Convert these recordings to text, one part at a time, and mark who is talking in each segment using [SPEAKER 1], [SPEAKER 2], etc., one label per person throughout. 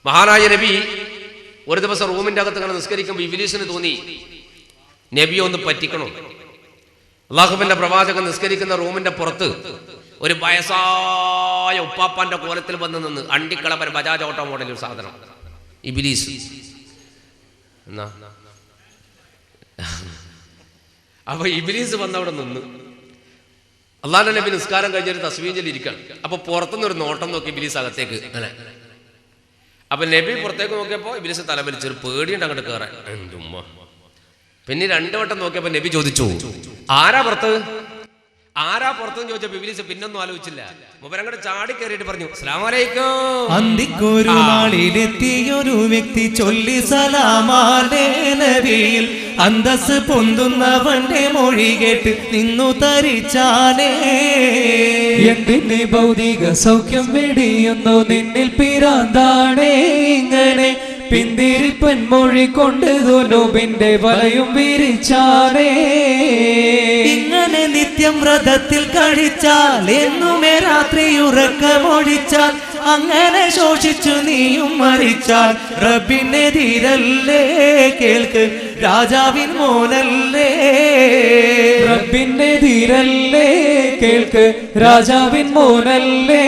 [SPEAKER 1] മഹാനായ നബി ഒരു ദിവസം റൂമിന്റെ അകത്ത് ഇങ്ങനെ നിസ്കരിക്കുമ്പോൾ ഇബ്ലീസിന് തോന്നി നബിയെ ഒന്ന് പറ്റിക്കണം. അള്ളാഹുവിന്റെ പ്രവാചകൻ നിസ്കരിക്കുന്ന റൂമിന്റെ പുറത്ത് ഒരു വയസ്സായ ഉപ്പാപ്പാന്റെ കോലത്തിൽ വന്ന് നിന്ന് അണ്ടിക്കളപ്പൻ ബജാജ് ഓട്ടോ മോഡൽ ഒരു സാധനം ഇബ്ലീസ് എന്നാ. അപ്പൊ ഇബ്ലീസ് വന്നവിടെ നിന്ന് അള്ളാഹുവിന്റെ നബി നിസ്കാരം കഴിഞ്ഞൊരു തസ്ബീഹിൽ ഇരിക്കണം. അപ്പൊ പുറത്തുനിന്നൊരു നോട്ടം നോക്കി ഇബ്ലീസ് അകത്തേക്ക് അങ്ങനെ. അപ്പൊ നബി പുറത്തേക്ക് നോക്കിയപ്പോ ഇബ്ലീസ് തലവലിച്ചൊരു പേടിയുണ്ട് അങ്ങോട്ട് കയറാൻ. എൻ്റെ ഉമ്മ. പിന്നെ 2 വട്ടം നോക്കിയപ്പോ നബി ചോദിച്ചു, ആരാ പുറത്ത് ചോദിച്ചപ്പോ ഇബ്ലീസ് പിന്നൊന്നും ആലോചിച്ചില്ല. മുബരങ്ങോട്ട് ചാടി കയറിയിട്ട് പറഞ്ഞു, അസ്സലാമു അലൈക്കും.
[SPEAKER 2] അന്തിക്കൊരു നാളിലെത്തിയൊരു വ്യക്തി ചൊല്ലി സലാമാലേ നബിയിൽ അന്തസ് പൊന്തുന്നവന്റെ മൊഴി കേട്ട് നിന്നു തരിച്ചാലേ.
[SPEAKER 3] എന്തിന് ഭൗതിക സൗഖ്യം വെടിയുന്നു നിന്നിൽ പിരാന്താണേ ഇങ്ങനെ പിന്തിരിപ്പൻ മൊഴി കൊണ്ട് ദുനൂബിന്റെ വലയും വിരിച്ചാനേ.
[SPEAKER 2] ഇങ്ങനെ നിത്യം വ്രതത്തിൽ കഴിച്ചാൽ എന്നുമേ രാത്രി ഉറക്കമൊഴിച്ചാൽ അങ്ങനെ ശോഷിച്ചു നീയും മരിച്ചാൽ റബ്ബിനെതിരല്ലേ കേൾക്ക് രാജാവിൻ മോനല്ലേ.
[SPEAKER 3] റബ്ബിനെതിരല്ലേ കേൾക്ക് രാജാവിൻ മോനല്ലേ.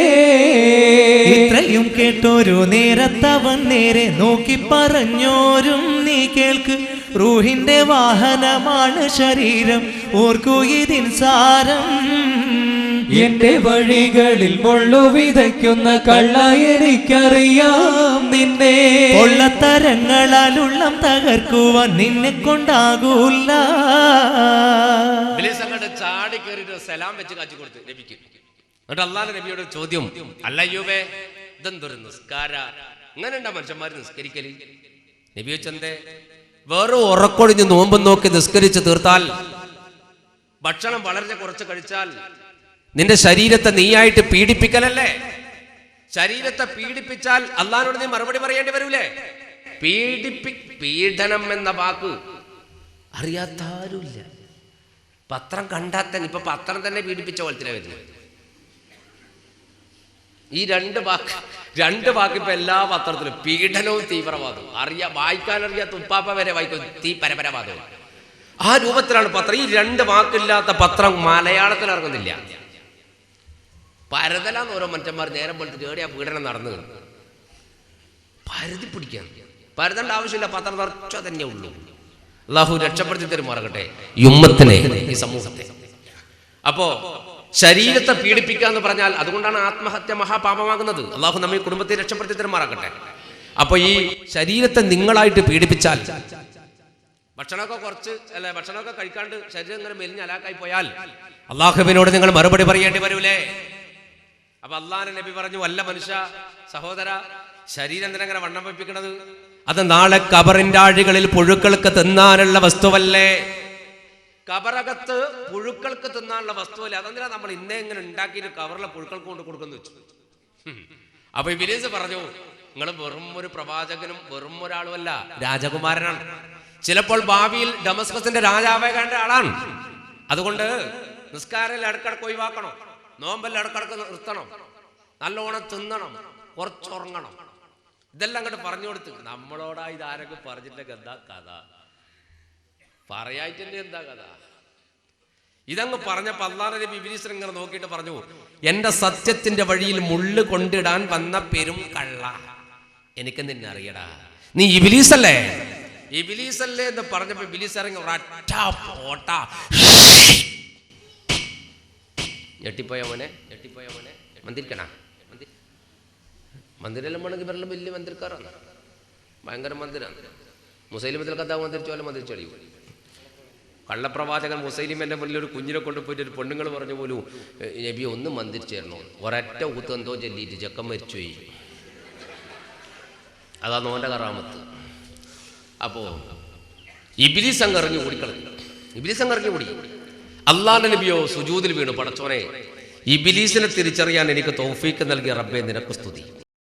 [SPEAKER 2] ഇത്രയും കേട്ടൊരു നേരത്തവൻ നേരെ നോക്കി പറഞ്ഞോരും നീ കേൾക്ക്, റൂഹിന്റെ വാഹനമാണ് ശരീരം, ഓർക്കൂ ഇതിൻ സാരം.
[SPEAKER 3] എന്റെ വഴികളിൽ മുള്ളു വിതയ്ക്കുന്ന കള്ള എനിക്കറിയാം നിന്നെ.
[SPEAKER 2] കൊള്ളത്തരങ്ങളാൽ ഉള്ളം തകർക്കുവാൻ നിന്നെ കൊണ്ടാകൂല.
[SPEAKER 1] ചാടി കയറിയിട്ട് സലാം വെച്ച് കാച്ചി കൊടുത്തു നബിക്ക്. എന്നിട്ട് അള്ളാഹുവിന്റെ നബിയോട് ചോദ്യം, അല്ലയ്യൂബേ ഇതെന്തൊരു നിസ്കാര, ഇങ്ങനെ ഉണ്ടാ മനുഷ്യന്മാര് നിസ്കരിക്കല്? നബി വെച്ചെന്തേ? വേറെ ഉറക്കൊഴിഞ്ഞ് നോമ്പും നോക്കി നിസ്കരിച്ച് തീർത്താൽ, ഭക്ഷണം വളരെ കുറച്ച് കഴിച്ചാൽ നിന്റെ ശരീരത്തെ നീയായിട്ട് പീഡിപ്പിക്കലല്ലേ? ശരീരത്തെ പീഡിപ്പിച്ചാൽ അള്ളാഹിനോട് നീ മറുപടി പറയേണ്ടി വരൂലേ? പീഡനം എന്ന വാക്ക് അറിയാത്താരുമില്ല. പത്രം കണ്ടാൽ തന്നെ, ഇപ്പൊ പത്രം തന്നെ പീഡിപ്പിച്ച പോലത്തിലെ വരുന്നത്. ഈ രണ്ട് വാക്ക് ഇപ്പൊ എല്ലാ പത്രത്തിലും പീഡനവും തീവ്രവാദവും വായിക്കാനറിയാത്ത ഉപ്പാപ്പ വരെ വായിക്കും പരപരവാദവും. ആ രൂപത്തിലാണ് പത്രം. ഈ 2 വാക്കില്ലാത്ത പത്രം മലയാളത്തിൽ ഇറങ്ങുന്നില്ല. പരതലാന്ന് ഓരോ മനുഷ്യന്മാർ നേരം പോലത്തെ ഏടിയാ പീഡനം നടന്നു പരുതി പിടിക്കാൻ. പരതേണ്ട ആവശ്യമില്ല, പത്രം നിറച്ച തന്നെ ഉള്ളൂ. അള്ളാഹു രക്ഷപ്പെടുത്തി തരുമാറാകട്ടെ ഈ ഉമ്മത്തിനെ, ഈ സമൂഹത്തെ. അപ്പോ ശരീരത്തെ പീഡിപ്പിക്കുക എന്ന് പറഞ്ഞാൽ അതുകൊണ്ടാണ് ആത്മഹത്യ മഹാപാപമാകുന്നത്. അള്ളാഹു നമ്മെ കുടുംബത്തെ രക്ഷപ്പെടുത്തി തരുമാറാകട്ടെ. അപ്പൊ ഈ ശരീരത്തെ നിങ്ങളായിട്ട് പീഡിപ്പിച്ചാൽ, ഭക്ഷണമൊക്കെ കഴിക്കാണ്ട് ശരീരം ഇങ്ങനെ മെലിഞ്ഞ് അലാക്കായി പോയാൽ അള്ളാഹുവിനോട് നിങ്ങൾ മറുപടി പറയേണ്ടി വരൂലേ? അപ്പൊ അള്ളാഹുവിന്റെ നബി പറഞ്ഞു, വല്ല മനുഷ്യ സഹോദര, ശരീരം എന്തിനങ്ങനെ വണ്ണം വെപ്പിക്കണത്? അത് നാളെ ഖബറിന്റെ ആഴികളിൽ പുഴുക്കൾക്ക് തിന്നാനുള്ള വസ്തുവല്ലേ? ഖബറകത്ത് പുഴുക്കൾക്ക് തിന്നാനുള്ള വസ്തുവല്ലേ? അതെന്തിനാ നമ്മൾ ഇന്നേ ഇങ്ങനെ ഉണ്ടാക്കിയിട്ട് ഖബറിലെ പുഴുക്കൾക്ക് കൊണ്ട് കൊടുക്കുന്നു വെച്ചു. അപ്പൊ ഇബ്ലീസ് പറഞ്ഞു, നിങ്ങൾ വെറും ഒരു പ്രവാചകനും വെറും ഒരാളുമല്ല, രാജകുമാരനാണ്. ചിലപ്പോൾ ഭാവിയിൽ ഡമസ്കസിന്റെ രാജാവേണ്ട ആളാണ്. അതുകൊണ്ട് നിസ്കാരം ഇടക്കിടക്ക് ഒഴിവാക്കണം, നോമ്പെല്ലാം ഇടക്കിടക്ക് നിർത്തണം, നല്ലോണം തിന്നണം, കുറച്ചുറങ്ങണം. ഇതെല്ലാം അങ്ങോട്ട് പറഞ്ഞു കൊടുത്ത് നമ്മളോടാ ഇതാരൊക്കെ പറഞ്ഞിട്ടൊക്കെ എന്താ കഥ? പറയായിട്ടെന്നെ എന്താ കഥ? ഇതങ്ങ് പറഞ്ഞപ്പോ അല്ലാഹുവിന്റെ നബി ഇബ്ലീസിനെ ഇങ്ങനെ നോക്കിയിട്ട് പറഞ്ഞു, എന്റെ സത്യത്തിന്റെ വഴിയിൽ മുള്ളു കൊണ്ടിടാൻ വന്ന പെരും കള്ള, എനിക്ക് നിന്നെ അറിയടാ, നീ ഇബ്ലീസല്ലേ എന്ന് പറഞ്ഞപ്പോ ഇബ്ലീസ് ഇറങ്ങി ഒരൊറ്റ പോട്ട. ഞെട്ടിപ്പോയ മോനെ മന്ദിരിക്കണ മന്ദിരെല്ലാം വേണമെങ്കിൽ വെള്ളം വലിയ മന്ദിരക്കാരാണ്, ഭയങ്കര മന്ദിരാണ്. മുസൈലിമത്തിൽ കഥാ മന്ദിരിച്ചോലെ മന്ദിരിച്ചോളി. കള്ളപ്രവാചകൻ മുസൈലിമന്റെ മുന്നിൽ ഒരു കുഞ്ഞിനെ കൊണ്ടുപോയിട്ട് ഒരു പെണ്ണുങ്ങൾ പറഞ്ഞു പോലും, നബി ഒന്ന് മന്ദിരിച്ചേരണോ? ഒരൊറ്റ ഊത്ത് എന്തോ ചൊല്ലിയിട്ട് ചെക്കൻ മരിച്ചുപോയി. അതാ നോന്റെ കറാമത്ത്. അപ്പോ ഇബ്ലീസ് അങ്ങ് ഇറങ്ങി ഓടി. അല്ലാഹുവിന്റെ നബിയോ സുജൂദിൽ വീണു, പടച്ചോനെ ഇബ്ലീസിനെ തിരിച്ചറിയാൻ എനിക്ക് തൗഫീക്ക് നൽകിയ റബ്ബേ നിനക്ക് സ്തുതി.